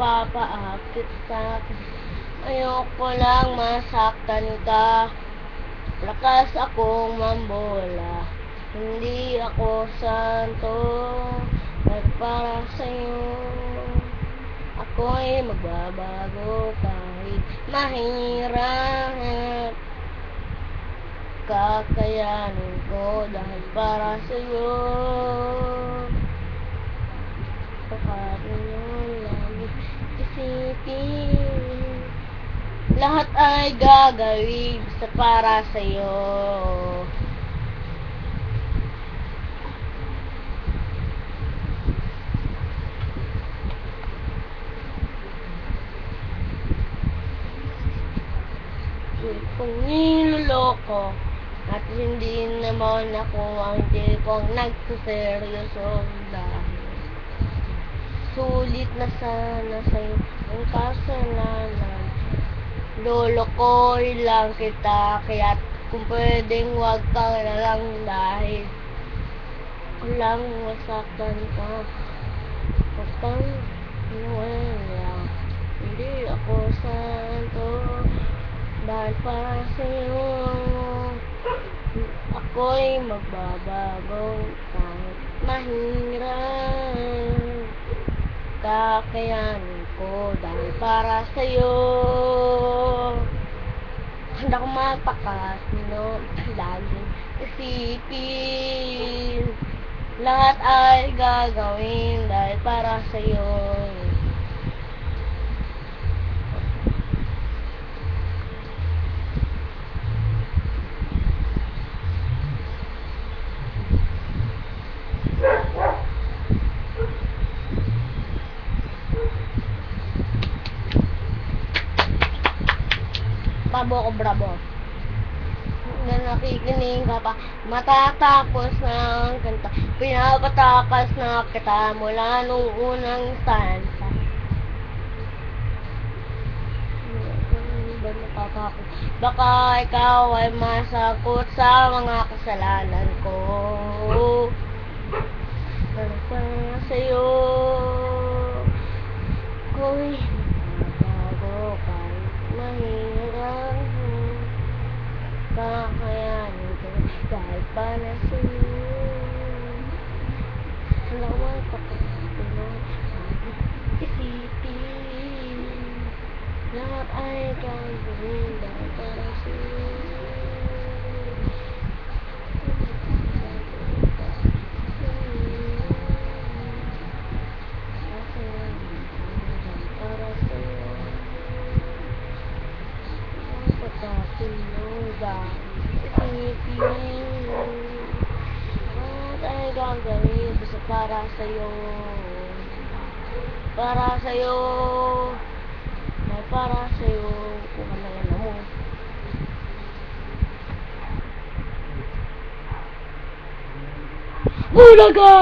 nagpapaakit sa'kin. Ayoko lang masaktan ka. Lakas akong mambola. Hindi ako santo. At para sa'yo ako'y magbabago kahit mahirap. Kakayanin ko dahil para sa'yo. Pakarin yun lagi isipin. Lahat ay gagawin basta para sa'yo. Kung niloloko at hindi naman ako ang tipong nagsiseryoso dahil sulit na sana sa'yo ang kasalanan. Lolokoy lang kita kaya't kung pwedeng wag ka na lang dahil lang masaktan ka. Huwag kang inuwela. Hindi ako santo dahil para sa'yo ako'y magbabago kahit mahirap. Kakayanin ko dahil para sa'yo. Handa kong magpakasino, laging isipin. Lahat ay gagawin dahil para sa'yo. Bravo. Na nakikinig ka pa, matatapos ng kanta. Pinapatakas na kita mula nung unang stanza. Baka ikaw ay masakot sa mga kasalanan ko. Pero para sa'yo ako'y magbabago kahit mahirap. Kakayanin ko dahil para sa'yo. Dalawang kapatid isipin. Lahat ay gagawin dahil para sa'yo. Para sa'yo pagkakinoda isipin. Lahat ay gagawin basta para sa'yo. Para sa'yo. May para sa'yo. Kung ano yan mo. Bulaga!